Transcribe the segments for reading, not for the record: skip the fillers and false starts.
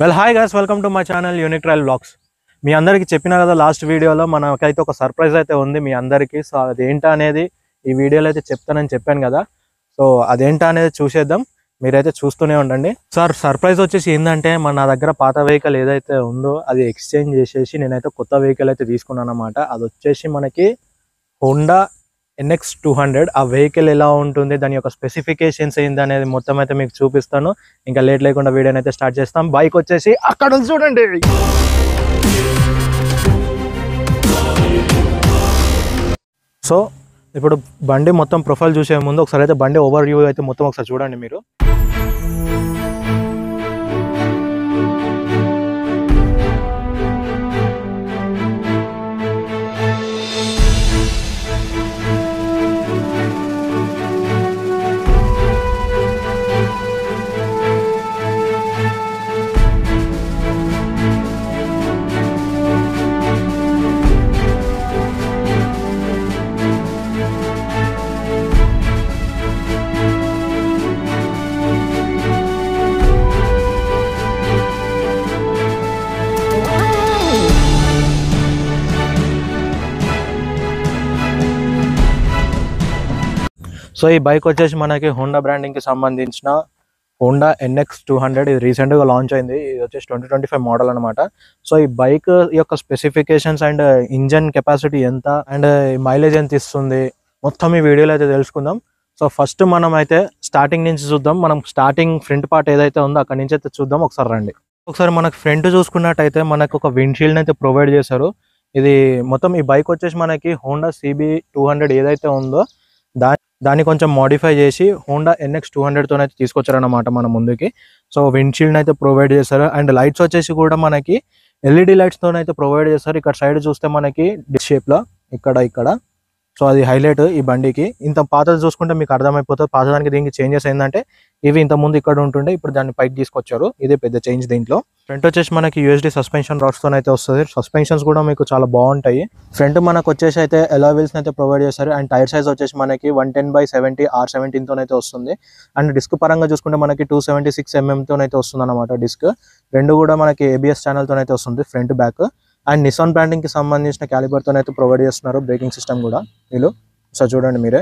Well hi guys, welcome to my channel unique trail vlogs. మీ అందరికీ చెప్పిన కదా లాస్ట్ వీడియోలో మనకైతే ఒక సర్ప్రైజ్ అయితే ఉంది మీ అందరికీ. సో అదేంటా అనేది ఈ వీడియోలో అయితే చెప్తానని చెప్పాను కదా. సో అదేంటా అనేది చూసేద్దాం, మీరైతే చూస్తూనే ఉండండి. సార్ సర్ప్రైజ్ వచ్చేసి ఏంటంటే నా దగ్గర పాత వెహికల్ ఏదైతే ఉందో అది ఎక్స్చేంజ్ చేసేసి నేనైతే కొత్త వెహికల్ అయితే తీసుకున్నాను అనమాట. అది వచ్చేసి మనకి హోండా NX 200. ఆ వెహికల్ ఎలా ఉంటుంది, దాని యొక్క స్పెసిఫికేషన్స్ ఏంటి అనేది మొత్తం అయితే మీకు చూపిస్తాను. ఇంకా లేట్ లేకుండా వీడియోని అయితే స్టార్ట్ చేస్తాం. బైక్ వచ్చేసి అక్కడ ఉంది చూడండి. సో ఇప్పుడు బండి మొత్తం ప్రొఫైల్ చూసే ముందు ఒకసారి అయితే బండి ఓవర్ వ్యూ అయితే మొత్తం ఒకసారి చూడండి మీరు. సో ఈ బైక్ వచ్చేసి మనకి హోండా బ్రాండింగ్కి సంబంధించిన హోండా NX 200. ఇది రీసెంట్గా లాంచ్ అయింది. ఇది వచ్చేసి 2025 మోడల్ అనమాట. సో ఈ బైక్ యొక్క స్పెసిఫికేషన్స్ అండ్ ఇంజన్ కెపాసిటీ ఎంత అండ్ మైలేజ్ ఎంత ఇస్తుంది మొత్తం ఈ వీడియోలో అయితే తెలుసుకుందాం. సో ఫస్ట్ మనం అయితే స్టార్టింగ్ నుంచి చూద్దాం. మనం స్టార్టింగ్ ఫ్రంట్ పార్ట్ ఏదైతే ఉందో అక్కడ నుంచి అయితే చూద్దాం. ఒకసారి రండి. ఒకసారి మనకు ఫ్రంట్ చూసుకున్నట్టయితే మనకు ఒక విండ్షీల్డ్ అయితే ప్రొవైడ్ చేశారు. ఇది మొత్తం ఈ బైక్ వచ్చేసి మనకి హోండా CB 200 ఏదైతే ఉందో దాన్ని కొంచెం మోడిఫై చేసి హోండా NX 200తో అయితే తీసుకొచ్చారనమాట మన ముందుకి. సో విండ్షీల్డ్ అయితే ప్రొవైడ్ చేశారు అండ్ లైట్స్ వచ్చేసి కూడా మనకి LED లైట్స్తో అయితే ప్రొవైడ్ చేస్తారు. ఇక్కడ సైడ్ చూస్తే మనకి డిష్ షేప్లో ఇక్కడ సో అది హైలైట్ ఈ బండికి. ఇంత పాతది చూసుకుంటే మీకు అర్థమైపోతుంది. పాతదానికి దీనికి చేంజెస్ ఏంటంటే ఇవి ఇంత ముందు ఇక్కడ ఉంటుండే, ఇప్పుడు దాన్ని పైకి తీసుకొచ్చారు. ఇదే పెద్ద చేంజ్ దీంట్లో. ఫ్రంట్ వచ్చేసి మనకి USD సస్పెన్షన్ రాడ్స్తో అయితే వస్తుంది. సస్పెన్షన్స్ కూడా మీకు చాలా బాగుంటాయి. ఫ్రంట్ మనకు వచ్చేసి అయితే అలాయ్ వీల్స్ అయితే ప్రొవైడ్ చేస్తారు అండ్ టైర్ సైజ్ వచ్చేసి మనకి 110/70 R17తో అయితే వస్తుంది. అండ్ డిస్క్ పరంగా చూసుకుంటే మనకి 276 mm అయితే వస్తుంది అనమాట డిస్క్. రెండు కూడా మనకి ABS ఛానల్తో అయితే వస్తుంది ఫ్రంట్ బ్యాక్. అండ్ నిసాన్ బ్రాండింగ్కి సంబంధించిన క్యాలిబర్తో అయితే ప్రొవైడ్ చేస్తున్నారు. బ్రేకింగ్ సిస్టమ్ కూడా వీళ్ళు. సో చూడండి మీరే.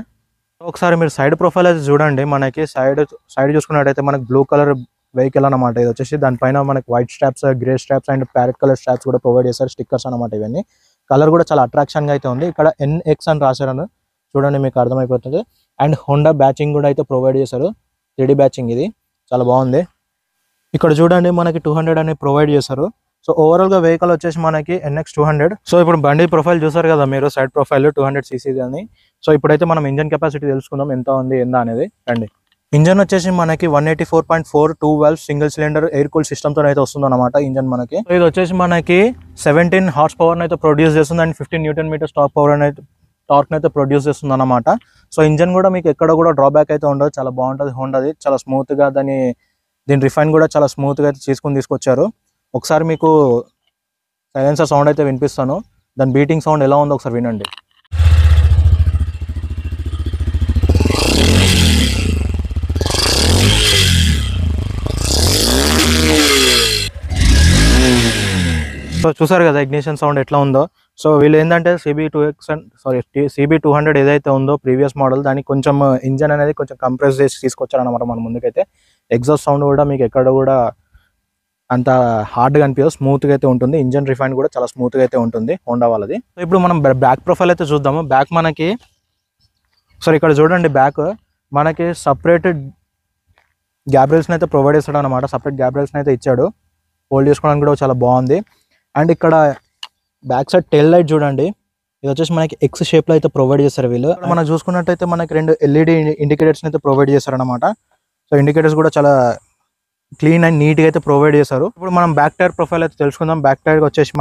ఒకసారి మీరు సైడ్ ప్రొఫైల్ అయితే చూడండి. మనకి సైడ్ చూసుకున్నట్టయితే మనకి బ్లూ కలర్ వెహికల్ అనమాట. ఇది వచ్చేసి దానిపైన మనకి white straps, grey straps and parrot colour straps కూడా ప్రొవైడ్ చేశారు. స్టిక్కర్స్ అనమాట ఇవన్నీ. కలర్ కూడా చాలా అట్రాక్షన్గా అయితే ఉంది. ఇక్కడ NX అని రాశారని చూడండి, మీకు అర్థమైపోతుంది. అండ్ హోండా బ్యాచింగ్ కూడా అయితే ప్రొవైడ్ చేశారు. 3D బ్యాచింగ్, ఇది చాలా బాగుంది. ఇక్కడ చూడండి మనకి 200 అని ప్రొవైడ్ చేశారు. సో ఓవరాల్ గా వెహికల్ వచ్చేసి మనకి NX 200. సో ఇప్పుడు బండి ప్రొఫైల్ చూసారు కదా మీరు, సైడ్ ప్రొఫైల్ 200cc అని. సో ఇప్పుడైతే మనం ఇంజన్ కెపాసిటీ తెలుసుకుందాం ఎంత ఉంది ఏందా అనేది. రండి. ఇంజన్ వచ్చేసి మనకి 184.4 2 valve single cylinder air cool system తో అయితే వస్తుంది అనమాట ఇంజన్ మనకి. సో ఇది వచ్చేసి మనకి 17 హార్స్ పవర్ అయితే ప్రొడ్యూస్ చేస్తుంది అండ్ 15 Nm టార్క్ పవర్ అనేది టార్క్ అయితే ప్రొడ్యూస్ చేస్తుంది అనమాట. సో ఇంజన్ కూడా మీకు ఎక్కడ కూడా డ్రాబ్యాక్ అయితే ఉండదు. చాలా బాగుంటుంది హోండాది. చాలా స్మూత్ గా దీని రిఫైన్ కూడా చాలా స్మూత్ గా అయితే తీసుకొచ్చారు. ఒకసారి మీకు సైలెన్సర్ సౌండ్ అయితే వినిపిస్తాను. దాని బీటింగ్ సౌండ్ ఎలా ఉందో ఒకసారి వినండి. సో చూసారు కదా ఇగ్నిషన్ సౌండ్ ఎట్లా ఉందో. సో వీళ్ళు ఏంటంటే CB 200 ఏదైతే ఉందో ప్రీవియస్ మోడల్, దానికి కొంచెం ఇంజన్ అనేది కొంచెం కంప్రెస్ చేసి తీసుకొచ్చారనమాట మన ముందుకైతే. ఎగ్జాస్ట్ సౌండ్ కూడా మీకు ఎక్కడ కూడా అంత హార్డ్గా అనిపించదు, స్మూత్గా అయితే ఉంటుంది. ఇంజన్ రిఫైన్ కూడా చాలా స్మూత్గా అయితే ఉంటుంది హోండా వాళ్ళది. సో ఇప్పుడు మనం బ్యాక్ ప్రొఫైల్ అయితే చూద్దాము. బ్యాక్ మనకి ఇక్కడ చూడండి, బ్యాక్ మనకి సపరేట్ గ్యాబ్రెల్స్ని అయితే ప్రొవైడ్ చేస్తాడు అనమాట. సపరేట్ గ్యాబ్రెల్స్ని అయితే ఇచ్చాడు. హోల్డ్ చేసుకోవడానికి కూడా చాలా బాగుంది. అండ్ ఇక్కడ బ్యాక్ సైడ్ టెయిల్ లైట్ చూడండి, ఇది వచ్చేసి మనకి X షేప్లో అయితే ప్రొవైడ్ చేస్తారు వీళ్ళు. మనం చూసుకున్నట్టయితే మనకి 2 LED ఇండికేటర్స్ని అయితే ప్రొవైడ్ చేస్తారు అనమాట. సో ఇండికేటర్స్ కూడా చాలా క్లీన్ అండ్ నీట్గా అయితే ప్రొవైడ్ చేశారు. ఇప్పుడు మనం బ్యాక్ టైర్ ప్రొఫైల్ అయితే తెలుసుకుందాం. బ్యాక్ టైర్ వచ్చేసి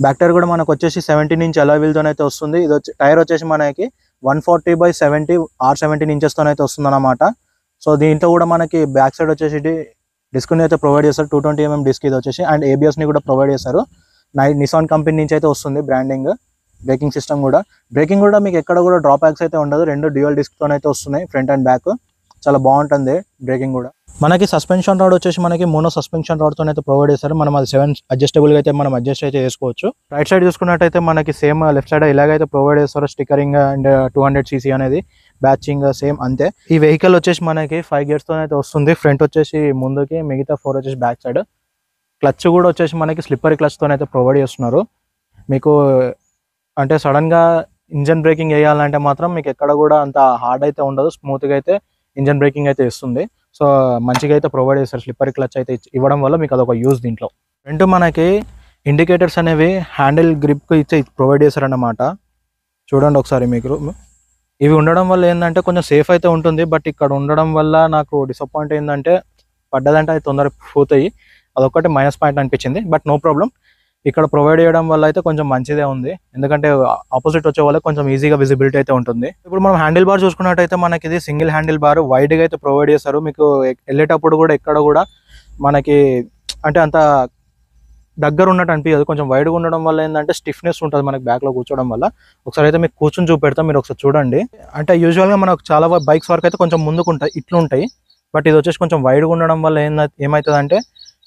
బ్యాక్ టైర్ కూడా మనకు వచ్చేసి 17 ఇంచ్ అలాయ్ వీల్తో అయితే వస్తుంది. ఇది టైర్ వచ్చేసి మనకి 140/70 R17 ఇంచెస్తో అయితే వస్తుంది అనమాట. సో దీంట్లో కూడా మనకి బ్యాక్ సైడ్ వచ్చేసి డిస్క్ని అయితే ప్రొవైడ్ చేస్తారు. 220 mm డిస్క్ ఇది వచ్చేసి. అండ్ ABSని కూడా ప్రొవైడ్ చేస్తారు. నిసాన్ కంపెనీ నుంచి అయితే వస్తుంది బ్రాండింగ్. బ్రేకింగ్ సిస్టమ్ కూడా మీకు ఎక్కడ కూడా డ్రాప్ బ్యాక్స్ అయితే ఉండదు. 2 డ్యూయల్ డిస్క్తో అయితే వస్తున్నాయి ఫ్రంట్ అండ్ బ్యాక్. చాలా బాగుంటుంది బ్రేకింగ్ కూడా. మనకి సస్పెన్షన్ రాడ్ వచ్చేసి మనకి మోనో సస్పెన్షన్ రాడ్తో అయితే ప్రొవైడ్ చేస్తారు. మనం అది 7 అడ్జస్టబుల్గా అయితే మనం అడ్జస్ట్ అయితే చేసుకోవచ్చు. రైట్ సైడ్ చూసుకున్నట్టయితే మనకి సేమ్ లెఫ్ట్ సైడ్ ఇలాగైతే ప్రొవైడ్ చేస్తారో స్టిక్కరింగ్ అండ్ 200cc అనేది బ్యాచింగ్ సేమ్ అంతే. ఈ వెహికల్ వచ్చేసి మనకి 5 గేర్స్తో అయితే వస్తుంది. ఫ్రంట్ వచ్చేసి ముందుకి, మిగతా 4 వచ్చేసి బ్యాక్ సైడ్. క్లచ్ కూడా వచ్చేసి మనకి స్లిప్పరీ క్లచ్తో అయితే ప్రొవైడ్ చేస్తున్నారు. మీకు అంటే సడన్గా ఇంజన్ బ్రేకింగ్ వేయాలంటే మాత్రం మీకు ఎక్కడ కూడా అంత హార్డ్ అయితే ఉండదు, స్మూత్గా అయితే ఇంజన్ బ్రేకింగ్ అయితే ఇస్తుంది. సో మంచిగా అయితే ప్రొవైడ్ చేస్తారు. స్లిప్పరీ క్లచ్ అయితే ఇవ్వడం వల్ల మీకు అదొక యూజ్ దీంట్లో. ఫ్రంట్ మనకి ఇండికేటర్స్ అనేవి హ్యాండిల్ గ్రిప్కి ఇచ్చి ప్రొవైడ్ చేశారన్నమాట. చూడండి ఒకసారి మీకు. ఇవి ఉండడం వల్ల ఏంటంటే కొంచెం సేఫ్ అయితే ఉంటుంది. బట్ ఇక్కడ ఉండడం వల్ల నాకు డిసప్పాయింట్ ఏంటంటే పడ్డదంటే అది తొందరగా పోతాయి. అదొక్కటి మైనస్ పాయింట్ అనిపించింది. బట్ నో ప్రాబ్లం, ఇక్కడ ప్రొవైడ్ చేయడం వల్ల అయితే కొంచెం మంచిదే ఉంది. ఎందుకంటే ఆపోజిట్ వచ్చే వాళ్ళకి కొంచెం ఈజీగా విజిబిలిటీ అయితే ఉంటుంది. ఇప్పుడు మనం హ్యాండిల్ బార్ చూసుకున్నట్టయితే మనకి ఇది సింగిల్ హ్యాండిల్ బార్ వైడ్గా అయితే ప్రొవైడ్ చేస్తారు. మీకు వెళ్ళేటప్పుడు కూడా ఎక్కడ కూడా మనకి అంటే అంత దగ్గర ఉన్నట్టు అనిపించదు. కొంచెం వైడ్గా ఉండడం వల్ల ఏంటంటే స్టిఫ్నెస్ ఉంటుంది మనకి బ్యాక్లో కూర్చోవడం వల్ల. ఒకసారి అయితే మీకు కూర్చొని చూపెడతాం, మీరు ఒకసారి చూడండి. అంటే యూజువల్గా మనకు చాలా బైక్స్ వరకు అయితే కొంచెం ముందుకు ఉంటాయి, ఇట్లా ఉంటాయి. బట్ ఇది వచ్చేసి కొంచెం వైడ్గా ఉండడం వల్ల ఏమవుతుందంటే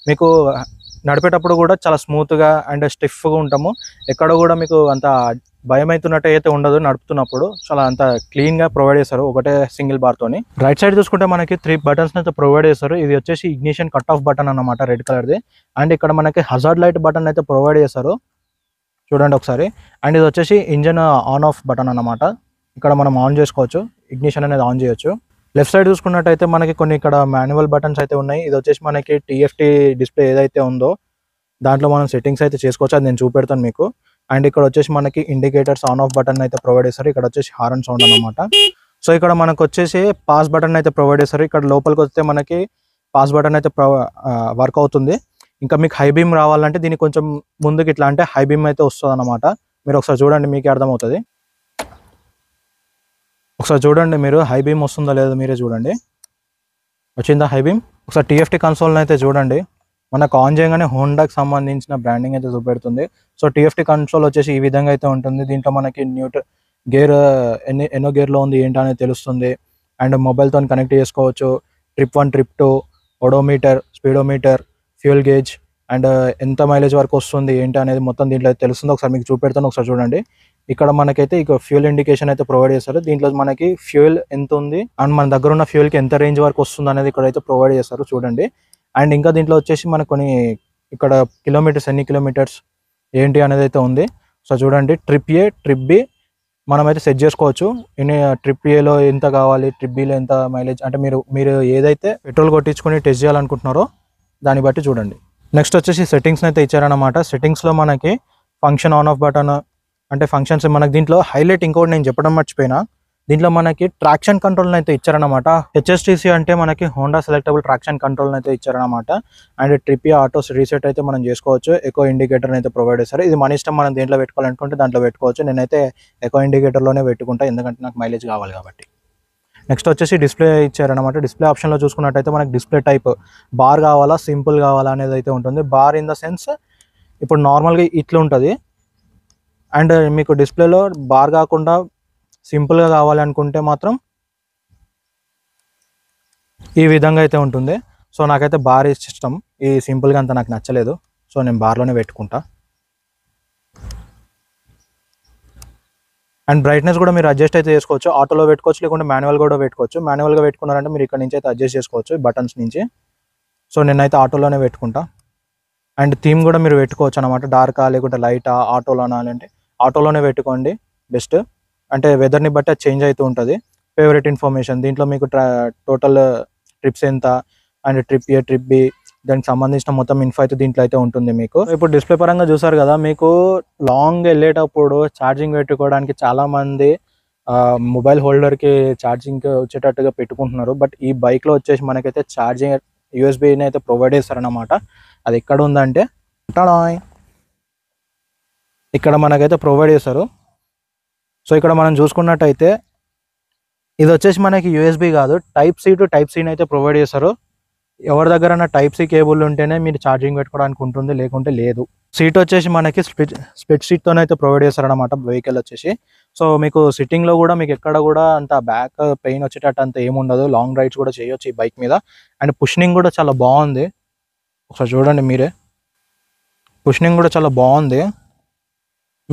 మీకు నడిపేటప్పుడు కూడా చాలా స్మూత్గా అండ్ స్టిఫ్గా ఉంటాము. ఎక్కడ కూడా మీకు అంత భయం అవుతున్నట్టు అయితే ఉండదు నడుపుతున్నప్పుడు. చాలా అంత క్లీన్గా ప్రొవైడ్ చేస్తారు ఒకటే సింగిల్ బార్తోని. రైట్ సైడ్ చూసుకుంటే మనకి 3 బటన్స్ అయితే ప్రొవైడ్ చేస్తారు. ఇది వచ్చేసి ఇగ్నిషన్ కట్ ఆఫ్ బటన్ అన్నమాట, రెడ్ కలర్ది. అండ్ ఇక్కడ మనకి హజార్డ్ లైట్ బటన్ అయితే ప్రొవైడ్ చేస్తారు, చూడండి ఒకసారి. అండ్ ఇది వచ్చేసి ఇంజన్ ఆన్ ఆఫ్ బటన్ అన్నమాట. ఇక్కడ మనం ఆన్ చేసుకోవచ్చు, ఇగ్నిషన్ అనేది ఆన్ చేయొచ్చు. లెఫ్ట్ సైడ్ చూసుకున్నట్టయితే మనకి కొన్ని ఇక్కడ మాన్యువల్ బటన్స్ అయితే ఉన్నాయి. ఇది వచ్చేసి మనకి TFT డిస్ప్లే ఏదైతే ఉందో దాంట్లో మనం సెట్టింగ్స్ అయితే చేసుకోవచ్చు, అది నేను చూపెడతాను మీకు. అండ్ ఇక్కడ వచ్చేసి మనకి ఇండికేటర్స్ ఆన్ ఆఫ్ బటన్ అయితే ప్రొవైడ్ చేస్తారు. ఇక్కడ వచ్చేసి హారన్ సౌండ్ అన్నమాట. సో ఇక్కడ మనకు వచ్చేసి పాస్ బటన్ అయితే ప్రొవైడ్ చేస్తారు. ఇక్కడ లోపలికి వస్తే మనకి పాస్ బటన్ అయితే వర్క్ అవుతుంది. ఇంకా మీకు హై బీమ్ రావాలంటే దీనికి కొంచెం ముందుకు ఇట్లా అంటే హై బీమ్ అయితే వస్తుంది అన్నమాట. మీరు ఒకసారి చూడండి, మీకే అర్థమవుతుంది. ఒకసారి చూడండి మీరు, హై బీమ్ వస్తుందో లేదో మీరే చూడండి. వచ్చిందా హై బీమ్? ఒకసారి TFT కన్సోల్ని అయితే చూడండి. మనకు ఆన్ చేయగానే హోండాకి సంబంధించిన బ్రాండింగ్ అయితే చూపెడుతుంది. సో TFT కన్సోల్ వచ్చేసి ఈ విధంగా అయితే ఉంటుంది. దీంట్లో మనకి గేర్ ఎన్నో గేర్లో ఉంది ఏంటి అనేది తెలుస్తుంది. అండ్ మొబైల్తో కనెక్ట్ చేసుకోవచ్చు. Trip 1, trip 2, odometer, speedometer, fuel gauge and ఎంత మైలేజ్ వరకు వస్తుంది ఏంటి అనేది మొత్తం దీంట్లో అయితే తెలుస్తుంది. ఒకసారి మీకు చూపెడతాను, ఒకసారి చూడండి. ఇక్కడ మనకైతే ఇక ఫ్యూయల్ ఇండికేషన్ అయితే ప్రొవైడ్ చేస్తారు. దీంట్లో మనకి ఫ్యూయల్ ఎంత ఉంది అండ్ మన దగ్గర ఉన్న ఫ్యూయల్కి ఎంత రేంజ్ వరకు వస్తుంది అనేది ఇక్కడైతే ప్రొవైడ్ చేస్తారు, చూడండి. అండ్ ఇంకా దీంట్లో వచ్చేసి మనకు కొన్ని ఇక్కడ కిలోమీటర్స్, ఎన్ని కిలోమీటర్స్ ఏంటి అనేది అయితే ఉంది. సో చూడండి, ట్రిప్ A, ట్రిప్ B మనమైతే సెట్ చేసుకోవచ్చు. ట్రిప్ Aలో ఎంత కావాలి, ట్రిప్ Bలో ఎంత మైలేజ్, అంటే మీరు ఏదైతే పెట్రోల్ కొట్టించుకొని టెస్ట్ చేయాలనుకుంటున్నారో దాన్ని బట్టి చూడండి. నెక్స్ట్ వచ్చేసి సెట్టింగ్స్ అయితే ఇచ్చారనమాట. సెట్టింగ్స్లో మనకి ఫంక్షన్ ఆన్ ఆఫ్ బటన్ అంటే ఫంక్షన్స్ మనకి దీంట్లో హైలైట్ ఇంకోటి నేను చెప్పడం మర్చిపోయినా, దీంట్లో మనకి ట్రాక్షన్ కంట్రోల్ అయితే ఇచ్చారనమాట. HSTC అంటే మనకి హోండా సెలెక్టబుల్ ట్రాక్షన్ కంట్రోల్ అయితే ఇచ్చారనమాట. And trip A auto reset అయితే మనం చేసుకోవచ్చు. ఎకో ఇండికేటర్ అయితే ప్రొవైడ్ చేస్తారు. ఇది మన ఇష్టం, మనం దేంట్లో పెట్టుకోవాలనుకుంటే దాంట్లో పెట్టుకోవచ్చు. నేనైతే ఎకో ఇండికేటర్లోనే పెట్టుకుంటా, ఎందుకంటే నాకు మైలేజ్ కావాలి కాబట్టి. నెక్స్ట్ వచ్చేసి డిస్ప్లే ఇచ్చారనమాట. డిస్ప్లే ఆప్షన్లో చూసుకున్నట్టయితే మనకి డిస్ప్లే టైప్ బార్ కావాలా, సింపుల్ కావాలా అనేది అయితే ఉంటుంది. బార్ ఇన్ ద సెన్స్ ఇప్పుడు నార్మల్గా ఇట్లా ఉంటుంది. అండ్ మీకు డిస్ప్లేలో బార్ కాకుండా సింపుల్గా కావాలి అనుకుంటే మాత్రం ఈ విధంగా అయితే ఉంటుంది. సో నాకైతే బార్ ఇష్టం, ఈ సింపుల్గా అంత నాకు నచ్చలేదు. సో నేను బార్లోనే పెట్టుకుంటా. అండ్ బ్రైట్నెస్ కూడా మీరు అడ్జస్ట్ అయితే చేసుకోవచ్చు. ఆటోలో పెట్టుకోవచ్చు, లేకుంటే మాన్యువల్ కూడా పెట్టుకోవచ్చు. మాన్యువల్గా పెట్టుకున్నారంటే మీరు ఇక్కడ నుంచి అయితే అడ్జస్ట్ చేసుకోవచ్చు బటన్స్ నుంచి. సో నేనైతే ఆటోలోనే పెట్టుకుంటా. అండ్ థీమ్ కూడా మీరు పెట్టుకోవచ్చు అనమాట. డార్కా లేకుంటే లైటా, ఆటోలోనా అంటే ఆటోలోనే పెట్టుకోండి బెస్ట్. అంటే వెదర్ని బట్టి అది చేంజ్ అవుతూ ఉంటుంది. ఫేవరెట్ ఇన్ఫర్మేషన్ దీంట్లో మీకు టోటల్ ట్రిప్స్ ఎంత and trip A, trip B దానికి సంబంధించిన మొత్తం ఇన్ఫో అయితే దీంట్లో అయితే ఉంటుంది మీకు. ఇప్పుడు డిస్ప్లే పరంగా చూసారు కదా, మీకు లాంగ్ వెళ్ళేటప్పుడు ఛార్జింగ్ పెట్టుకోవడానికి చాలామంది మొబైల్ హోల్డర్కి ఛార్జింగ్ వచ్చేటట్టుగా పెట్టుకుంటున్నారు. బట్ ఈ బైక్లో వచ్చేసి మనకైతే ఛార్జింగ్ USB-ని అయితే ప్రొవైడ్ చేస్తారనమాట. అది ఎక్కడ ఉందంటే ఇక్కడ మనకైతే ప్రొవైడ్ చేస్తారు. సో ఇక్కడ మనం చూసుకున్నట్టయితే ఇది వచ్చేసి మనకి USB కాదు, Type-C టు Type-C అయితే ప్రొవైడ్ చేస్తారు. ఎవరి దగ్గర టైప్ సి కేబుల్ ఉంటేనే మీరు ఛార్జింగ్ పెట్టుకోవడానికి ఉంటుంది, లేకుంటే లేదు. సీట్ వచ్చేసి మనకి స్ప్లిట్ సీట్తోనే అయితే ప్రొవైడ్ చేస్తారనమాట వెహికల్ వచ్చేసి. సో మీకు సిట్టింగ్లో కూడా మీకు ఎక్కడ కూడా అంత బ్యాక్ పెయిన్ వచ్చేటట్టు అంత ఏముండదు. లాంగ్ రైడ్స్ కూడా చేయొచ్చు ఈ బైక్ మీద. అండ్ పుషనింగ్ కూడా చాలా బాగుంది, ఒకసారి చూడండి మీరే. పుషనింగ్ కూడా చాలా బాగుంది.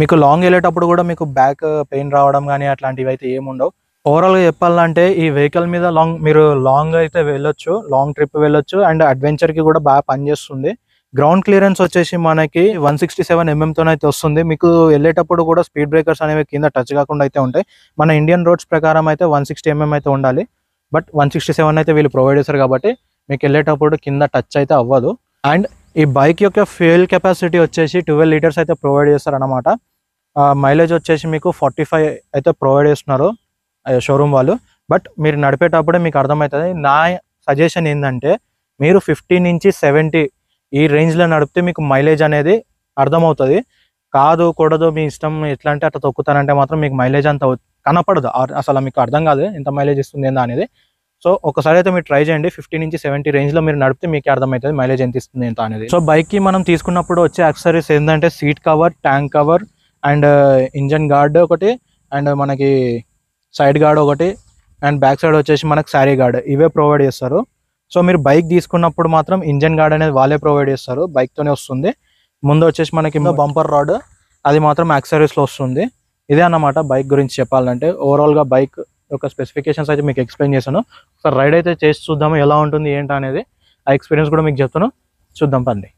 మీకు లాంగ్ వెళ్ళేటప్పుడు కూడా మీకు బ్యాక్ పెయిన్ రావడం కానీ అట్లాంటివి అయితే ఏముండవు. ఓవరాల్గా చెప్పాలంటే ఈ వెహికల్ మీద మీరు లాంగ్ అయితే వెళ్ళొచ్చు, లాంగ్ ట్రిప్ వెళ్ళొచ్చు. అండ్ అడ్వెంచర్కి కూడా బాగా పనిచేస్తుంది. గ్రౌండ్ క్లియరెన్స్ వచ్చేసి మనకి 167 mm అయితే వస్తుంది. మీకు వెళ్ళేటప్పుడు కూడా స్పీడ్ బ్రేకర్స్ అనేవి కింద టచ్ కాకుండా అయితే ఉంటాయి. మన ఇండియన్ రోడ్స్ ప్రకారం అయితే 160 mm అయితే ఉండాలి, బట్ 167 అయితే వీళ్ళు ప్రొవైడ్ చేస్తారు కాబట్టి మీకు వెళ్ళేటప్పుడు కింద టచ్ అయితే అవ్వదు. అండ్ ఈ బైక్ యొక్క ఫ్యూయల్ కెపాసిటీ వచ్చేసి 12 లీటర్స్ అయితే ప్రొవైడ్ చేస్తారు అన్నమాట. మైలేజ్ వచ్చేసి మీకు 45 అయితే ప్రొవైడ్ చేస్తున్నారు షోరూమ్ వాళ్ళు. బట్ మీరు నడిపేటప్పుడే మీకు అర్థమవుతుంది. నా సజెషన్ ఏంటంటే మీరు 50 నుంచి 70 ఈ రేంజ్లో నడిపితే మీకు మైలేజ్ అనేది అర్థమవుతుంది. కాదు కూడదు మీ ఇష్టం ఎట్లా అంటే అట్లా తొక్కుతానంటే మాత్రం మీకు మైలేజ్ అంత కనపడదు, అసలు మీకు అర్థం కాదు ఎంత మైలేజ్ ఇస్తుంది ఏందా అనేది. సో ఒకసారి అయితే మీరు ట్రై చేయండి. 50 నుంచి 70 రేంజ్లో మీరు నడిపితే మీకు అర్థమవుతుంది మైలేజ్ ఎంత ఇస్తుంది ఎంత అనేది. సో బైక్కి మనం తీసుకున్నప్పుడు వచ్చే యాక్సెసరీస్ ఏంటంటే seat cover, tank cover and engine gourd ఒకటి, అండ్ మనకి సైడ్ గార్డ్ ఒకటి, అండ్ బ్యాక్ సైడ్ వచ్చేసి మనకు శారీ గార్డ్, ఇవే ప్రొవైడ్ చేస్తారు. సో మీరు బైక్ తీసుకున్నప్పుడు మాత్రం ఇంజన్ గార్డ్ అనేది వాళ్ళే ప్రొవైడ్ చేస్తారు, బైక్తోనే వస్తుంది. ముందు వచ్చేసి మనకి బంపర్ రాడ్, అది మాత్రం యాక్సెసరీస్లో వస్తుంది. ఇదే అన్నమాట బైక్ గురించి చెప్పాలంటే. ఓవరాల్గా బైక్ యొక్క స్పెసిఫికేషన్స్ అయితే మీకు ఎక్స్ప్లెయిన్ చేశాను. ఒకసారి రైడ్ అయితే చేసి చూద్దాము ఎలా ఉంటుంది ఏంటి అనేది. ఆ ఎక్స్పీరియన్స్ కూడా మీకు చెప్తాను, చూద్దాం పండి.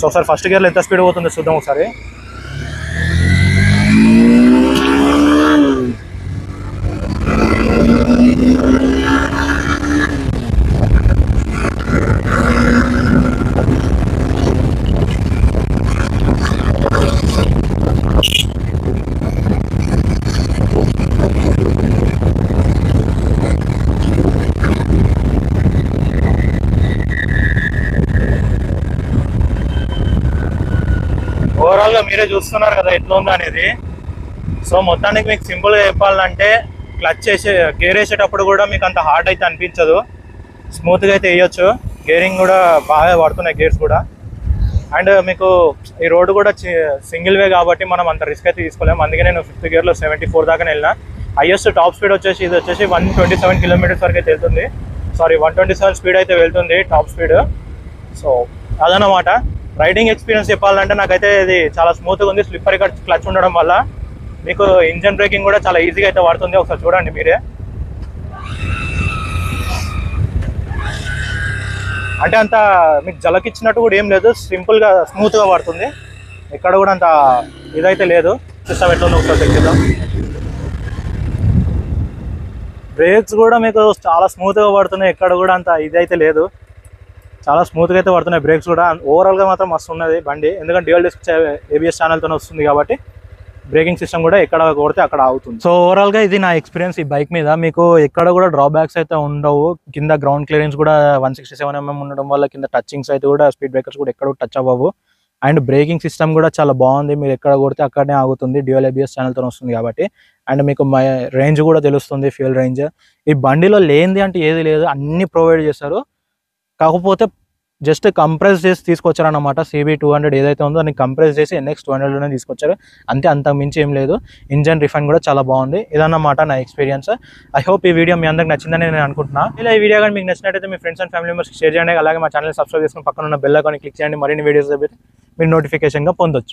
సో ఒకసారి ఫస్ట్ గేర్లో ఎంత స్పీడ్ పోతుందో చూద్దాం ఒకసారి. ఓవరాల్గా మీరే చూస్తున్నారు కదా ఎట్లా ఉందో అనేది. సో మొత్తానికి మీకు సింపుల్గా చెప్పాలంటే క్లచ్ గేర్ వేసేటప్పుడు కూడా మీకు అంత హార్డ్ అయితే అనిపించదు, స్మూత్గా అయితే వేయచ్చు. గేరింగ్ కూడా బాగా పడుతున్నాయి గేర్స్ కూడా. అండ్ మీకు ఈ రోడ్డు కూడా సింగిల్ వే కాబట్టి మనం అంత రిస్క్ అయితే తీసుకోలేము. అందుకే నేను 5th గేర్లో 74 దాకా వెళ్ళిన. హైయెస్ట్ టాప్ స్పీడ్ వచ్చేసి ఇది వచ్చేసి 127 కిలోమీటర్స్ వరకు అయితే వెళ్తుంది. 127 స్పీడ్ అయితే వెళ్తుంది టాప్ స్పీడ్. సో అదనమాట రైడింగ్ ఎక్స్పీరియన్స్ చెప్పాలంటే నాకైతే ఇది చాలా స్మూత్గా ఉంది. స్లిప్పర్ క్లచ్ ఉండడం వల్ల మీకు ఇంజన్ బ్రేకింగ్ కూడా చాలా ఈజీగా అయితే పడుతుంది. ఒకసారి చూడండి మీరే. అంటే అంత మీకు జలకిచ్చినట్టు కూడా ఏం లేదు, సింపుల్గా స్మూత్గా పడుతుంది. ఎక్కడ కూడా అంత ఇదైతే లేదు. సిస్టమ్ ఎట్లా ఉందో ఒకసారి చెక్ చేద్దాం. బ్రేక్స్ కూడా మీకు చాలా స్మూత్గా పడుతున్నాయి, ఎక్కడ కూడా అంత ఇదైతే లేదు, చాలా స్మూత్గా అయితే పడుతున్నాయి బ్రేక్స్ కూడా. ఓవరాల్గా మాత్రం మస్తు ఉన్నది బండి, ఎందుకంటే డ్యూయల్ డిస్క్ ABS ఛానల్తో వస్తుంది కాబట్టి బ్రేకింగ్ సిస్టమ్ కూడా ఎక్కడ కొడితే అక్కడ అవుతుంది. సో ఓవరాల్గా ఇది నా ఎక్స్పీరియన్స్ ఈ బైక్ మీద. మీకు ఎక్కడ కూడా డ్రాబ్యాక్స్ అయితే ఉండవు. కింద గ్రౌండ్ క్లియరెన్స్ కూడా 167 mm ఉండడం వల్ల కింద టచింగ్స్ అయితే కూడా స్పీడ్ బ్రేకర్స్ కూడా ఎక్కడ టచ్ అవ్వవు. అండ్ బ్రేకింగ్ సిస్టమ్ కూడా చాలా బాగుంది, మీరు ఎక్కడ కొడితే అక్కడనే ఆగుతుంది, డ్యూయల్ ABS ఛానల్తో వస్తుంది కాబట్టి. అండ్ మీకు రేంజ్ కూడా తెలుస్తుంది, ఫ్యూయల్ రేంజ్. ఈ బండిలో లేనిది అంటే ఏది లేదు, అన్ని ప్రొవైడ్ చేస్తారు. కాకపోతే జస్ట్ కంప్రెస్ చేసి తీసుకొచ్చారన్నమాట. CB200 ఏదైతే ఉందో దాన్ని కంప్రెస్ చేసి NX 200లోనే తీసుకొచ్చారు అంతే, అంతకు మించి ఏం లేదు. ఇంజన్ రిఫైన్ కూడా చాలా బాగుంది. ఇదన్నమాట నా ఎక్స్పీరియన్స్. ఐ హోప్ ఈ వీడియో మీ అందరికి నచ్చిందని నేను అనుకుంటున్నా. ఇలా ఈ వీడియో కానీ మీకు నచ్చినట్టయితే మీ ఫ్రెండ్స్ అండ్ ఫ్యామిలీ మెంబర్స్కి షేర్ చేయండి. అలాగే మా ఛానల్ సబ్స్క్రైబ్ చేసుకుని పక్కన ఉన్న బెల్ ఐకాన్ క్లిక్ చేయండి. మరిన్ని వీడియోస్ మీరు నోటిఫికేషన్గా పొందొచ్చు.